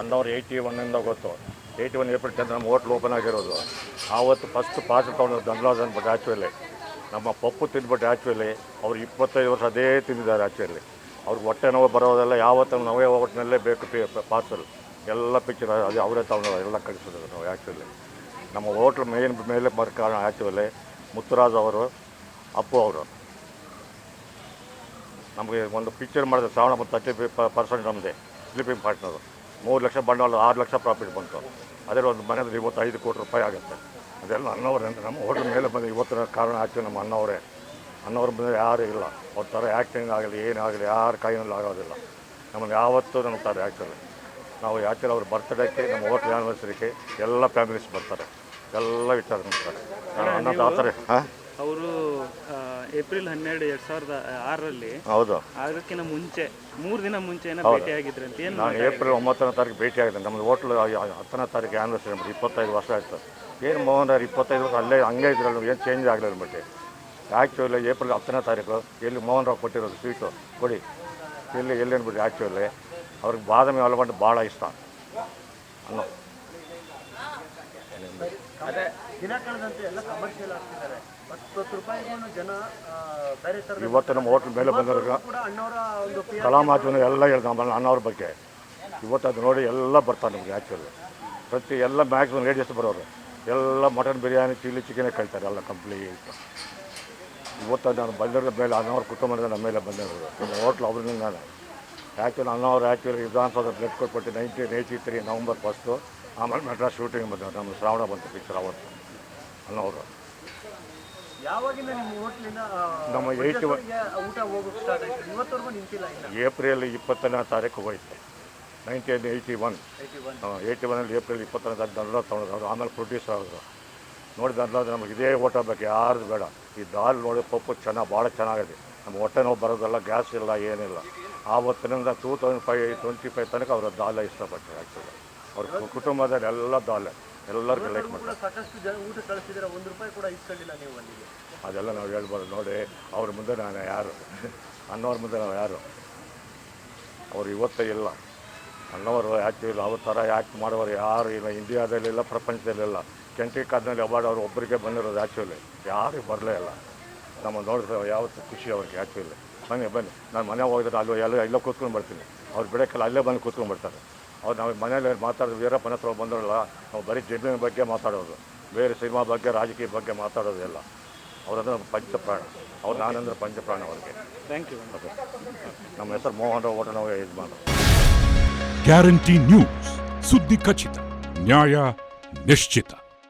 ಅಣ್ಣವ್ರು 81 ಗೊತ್ತು. 81 ಏಪ್ರಿಲ್ 10 ನಮ್ಮ hotel open ಆಗಿರೋದು. ಆವತ್ತು ಫಸ್ಟ್ ಪಾರ್ಸಲ್ ತೊಗೊಂಡು ಧನರಾಜ್ ಅಂದ್ಬಿಟ್ಟು ಆ್ಯಕ್ಚುಲಿ ನಮ್ಮ ಪಪ್ಪು ತಿಂದ್ಬಿಟ್ಟು ಆ್ಯಕ್ಚುಲಿ ಅವ್ರು 25 ವರ್ಷ ಅದೇ ತಿಂದಿದ್ದಾರೆ ಆ್ಯಕ್ಚುಲಿ. ಅವ್ರಿಗೆ ಹೊಟ್ಟೆ ನೋವು ಬರೋದೆಲ್ಲ ಯಾವತ್ತೂ ನವೇ ಹೋಟ್ನಲ್ಲೇ ಬೇಕು ಪಾರ್ಸಲ್ ಎಲ್ಲ ಪಿಕ್ಚರ್ ಅದು ಅವರೇ ತಗೊಂಡು ಎಲ್ಲ ಕಳಿಸಿದ್ರು ನಾವು ಆ್ಯಕ್ಚುಲಿ. ನಮ್ಮ ಹೋಟ್ಲ್ ಮೇಲೆ ಕಾರಣ ಆ್ಯಕ್ಚುಲಿ ಮುತ್ತುರಾಜ್ ಅವರು, ಅಪ್ಪು ಅವರು ನಮಗೆ ಒಂದು ಪಿಕ್ಚರ್ ಮಾಡಿದ್ರೆ 30% ನಮ್ಮದೇ ಸ್ಲೀಪಿಂಗ್ ಪಾರ್ಟ್ನರು. 3 ಲಕ್ಷ ಬಂಡವಾಳ 6 ಲಕ್ಷ ಪ್ರಾಫಿಟ್ ಬಂತು. ಅದೇ ಒಂದು ಮನೆಯಲ್ಲಿ 25 ಕೋಟಿ ರೂಪಾಯಿ ಆಗುತ್ತೆ. ಅದೆಲ್ಲ ಅಣ್ಣವರೇ ಅಂತ ನಮ್ಮ ಹೋಟ್ಲ್ ಮೇಲೆ ಬಂದು ಇವತ್ತಿನ ಕಾರಣ ಆ್ಯಕ್ಚುಲಿ ನಮ್ಮ ಅಣ್ಣವ್ರ ಬಂದರೆ ಯಾರೂ ಇಲ್ಲ. ಅವ್ರ ಥರ ಆ್ಯಕ್ಟಿಂಗ್ ಆಗಲಿ ಏನಾಗಲಿ ಯಾರ ಕೈಯಲ್ಲಿ ಆಗೋದಿಲ್ಲ. ನಮ್ಮನ್ನು ಯಾವತ್ತೂ ನಂಬ್ತಾರೆ ಆ್ಯಕ್ಚುಲಿ. ನಾವು ಆ್ಯಕ್ಚುಲಿ ಅವ್ರ ಬರ್ತ್ಡೇಗೆ ನಮ್ಮ ಹೋಟ್ಲ್ ಆ್ಯನಿವರ್ಸರಿಗೆ ಎಲ್ಲ ಫ್ಯಾಮಿಲೀಸ್ ಬರ್ತಾರೆ, ಎಲ್ಲ ವಿಚಾರ ಮಾಡ್ತಾರೆ. ಅನ್ನೋದು ಆ ಥರ. ಹಾಂ, ಅವರು ಏಪ್ರಿಲ್ 12, 2006ರಲ್ಲಿ ಹೌದು, ಅದಕ್ಕಿಂತ ಮುಂಚೆ 3 ದಿನ ಮುಂಚೆ ಭೇಟಿ ಆಗಿದ್ರು ಅಂತ. ಏನು ನಾನು ಏಪ್ರಿಲ್ 9ನೇ ತಾರೀಕು ಭೇಟಿ ಆಗಿದ್ದೆ. ನಮ್ಮದು ಹೋಟ್ಲು 10ನೇ ತಾರೀಕು ಆ್ಯನಿವರ್ಸರಿ ನಮ್ಮದು 25 ವರ್ಷ ಆಯಿತು. ಏನು ಮೋಹನ್ 25 ವರ್ಷ ಅಲ್ಲೇ ಹಂಗೆ ಇದ್ರಲ್ಲ, ಏನು ಚೇಂಜ್ ಆಗಲಿಲ್ಲ ಬಟ್ಟೆ. ಆ್ಯಕ್ಚುಲಿ ಏಪ್ರಿಲ್ 10ನೇ ತಾರೀಕು ಎಲ್ಲಿ ಮೋಹನ್ ರಾವ್ ಕೊಟ್ಟಿರೋದು ಸ್ವೀಟು ಕೊಡಿ ಎಲ್ಲಿ ಅಂದ್ಬಿಟ್ಟು ಆ್ಯಕ್ಚುಲಿ ಅವ್ರಿಗೆ ಬಾದಾಮಿ ಆಲೂಗಡ್ಡೆ ಭಾಳ ಇಷ್ಟ ಅನ್ನೋ. ಅದೇ ದಿನ ಕಳೆದಂತೆ ಎಲ್ಲ ಕಮರ್ಷಿಯಲ್ ಆಗ್ತಿದ್ದಾರೆ. 10 ರೂಪಾಯಿಗೂ ಜನ ಬೇರೆ ಥರ ಇವತ್ತು ನಮ್ಮ ಹೋಟ್ಲ್ ಮೇಲೆ ಬಂದವ್ರಿಗೆ ಕೂಡ ಅಣ್ಣವರ ಒಂದು ಕಲಾಮಾಚರಣೆ ಎಲ್ಲ ಹೇಳ್ದು ನಮ್ಮ ಅಣ್ಣವ್ರ ಬಗ್ಗೆ. ಇವತ್ತು ಅದು ನೋಡಿ ಎಲ್ಲ ಬರ್ತಾರೆ ನಮಗೆ ಆ್ಯಕ್ಚುಲಿ. ಪ್ರತಿ ಎಲ್ಲ ಮ್ಯಾಕ್ಸಿಮಮ್ ಲೇಡೀಸ್ ಬರೋರು ಎಲ್ಲ ಮಟನ್ ಬಿರಿಯಾನಿ ಚಿಲ್ಲಿ ಚಿಕನೇ ಕಳ್ತಾರೆ ಎಲ್ಲ ಕಂಪ್ಲೀಟ್. ಇವತ್ತು ನಾನು ಬಂದಿರೋ ಮೇಲೆ ಅಣ್ಣವ್ರ ಕುಟುಂಬದಿಂದ ನಮ್ಮ ಮೇಲೆ ಬಂದಿರೋದು. ನಮ್ಮ ಹೋಟ್ಲ್ ಅವ್ರಿಂದ ನಾನು ಆ್ಯಕ್ಚುಲಿ ಅಣ್ಣವ್ರು ಆ್ಯಕ್ಚುಲಿ ವಿಧಾನಸೌಧ ಬ್ಲಡ್ ಕೊಟ್ಬಿಟ್ಟು 1983 ನವಂಬರ್ 1 ಆಮೇಲೆ ಮೆಡ್ರಾಸ್ ಶೂಟಿಂಗ್ ಬಂದವರು. ನಮ್ಮ ಶ್ರಾವಣ ಬಂತು ಪಿಕ್ಚರ್ ಅವತ್ತು ಅಣ್ಣವರು. ಯಾವಾಗಿಂದ ನಿಮ್ಮ ಹೋಟ್ಲಿಂದ ನಮ್ಮ 81 ಊಟ ಹೋಗೋಕ್ಕೆ ಸ್ಟಾರ್ಟ್ ಆಯಿತು? ಇವತ್ತವರೆಗೂ ನಿಂತಿಲ್ಲ ಇನ್ನು. ಏಪ್ರಿಲ್ 20ನೇ ತಾರೀಕು ಹೋಯ್ತು 1981. 81ರಲ್ಲಿ ಏಪ್ರಿಲ್ 20ನೇ ತಾರೀಕು ಧನರಾಜ್ ತೊಗೊಂಡ್ರು. ಆಮೇಲೆ ಪ್ರೊಡ್ಯೂಸರ್ ಆದರು. ನೋಡಿ ಧನರಾಜ್ ನಮಗೆ ಇದೇ ಊಟ ಬೇಕು, ಯಾರ್ದು ಬೇಡ. ಈ ದಾಲ್ ನೋಡಿ ಪಪ್ಪು ಭಾಳ ಚೆನ್ನಾಗಿದೆ. ನಮ್ಮ ಹೊಟ್ಟೆ ನೋವು ಬರೋದಲ್ಲ, ಗ್ಯಾಸ್ ಇಲ್ಲ ಏನಿಲ್ಲ. ಆವತ್ತಿನಿಂದ 2025 ತನಕ ಅವರ ದಾಲ್ ಇಷ್ಟಪಟ್ಟರು ಆ್ಯಕ್ಚುಲಿ. ಅವ್ರ ಕುಟುಂಬದಲ್ಲಿ ಎಲ್ಲ ದಾಲ್ ಎಲ್ಲರಿಗೂ ಲೈಕ್ ಮಾಡ್ತಾರೆ. ಸಾಕಷ್ಟು ಜನ ಊಟ ಕಳಿಸಿದ್ರೆ 1 ರೂಪಾಯಿ ಕೂಡ ಇಸ್ಕೊಂಡಿಲ್ಲ ನೀವು ಅಲ್ಲಿಗೆ. ಅದೆಲ್ಲ ನಾವು ಹೇಳ್ಬಾರ್ದು. ನೋಡಿ ಅವ್ರ ಮುಂದೆ ನಾನು ಯಾರು, ಅಣ್ಣವ್ರ ಮುಂದೆ ನಾವು ಯಾರು, ಅವ್ರು ಇವತ್ತೇ ಇಲ್ಲ. ಅಣ್ಣವರು ಆ್ಯಕ್ಚುಲಿ ಅವ್ರ ಥರ ಆ್ಯಕ್ಟ್ ಮಾಡೋರು ಯಾರು ಇಲ್ಲ ಇಂಡಿಯಾದಲ್ಲಿಲ್ಲ, ಪ್ರಪಂಚದಲ್ಲಿಲ್ಲ. ಕೆಂಟಿಕ್ ಆದ್ಮೇಲೆ ಅವಾರ್ಡ್ ಅವ್ರು ಒಬ್ಬರಿಗೆ ಬಂದಿರೋದು ಆ್ಯಕ್ಚುಲಿ, ಯಾರಿಗೂ ಬರಲೇ ಇಲ್ಲ. ನಮ್ಮ ನೋಡಿದ್ರೆ ಯಾವತ್ತು ಖುಷಿ ಅವ್ರಿಗೆ ಆ್ಯಕ್ಚುಲಿ. ಬನ್ನಿ ನಾನು ಮನೆ ಹೋಗಿದ್ರೆ ಅಲ್ಲಿ ಎಲ್ಲ ಕೂತ್ಕೊಂಡು ಬರ್ತೀನಿ. ಅವ್ರು ಬಿಡೋಕ್ಕೆಲ್ಲ ಅಲ್ಲೇ ಬಂದು ಕೂತ್ಕೊಂಡು ಬರ್ತಾರೆ. ಅವ್ರು ನಾವು ಮನೇಲಿ ಮಾತಾಡೋದು ವೀರಪ್ಪನ ಹತ್ರ ಬಂದರಲ್ಲ, ನಾವು ಬರೀ ಜಮೀನಿನ ಬಗ್ಗೆ ಮಾತಾಡೋದು, ಬೇರೆ ಸಿನಿಮಾ ಬಗ್ಗೆ ರಾಜಕೀಯ ಬಗ್ಗೆ ಮಾತಾಡೋದು ಎಲ್ಲ. ಅವರಂದ್ರೆ ಪಂಚಪ್ರಾಣ. ಅವ್ರು ನಾನಂದ್ರೆ ಪಂಚಪ್ರಾಣ ಅವ್ರಿಗೆ. Thank you. ನಮ್ಮ ಹೆಸರು ಮೋಹನ್ ರಾವ್ ಹೋಟೆಲ್ ನಾವು ಯಜಮಾನ. ಗ್ಯಾರಂಟಿ ನ್ಯೂಸ್, ಸುದ್ದಿ ಖಚಿತ, ನ್ಯಾಯ ನಿಶ್ಚಿತ.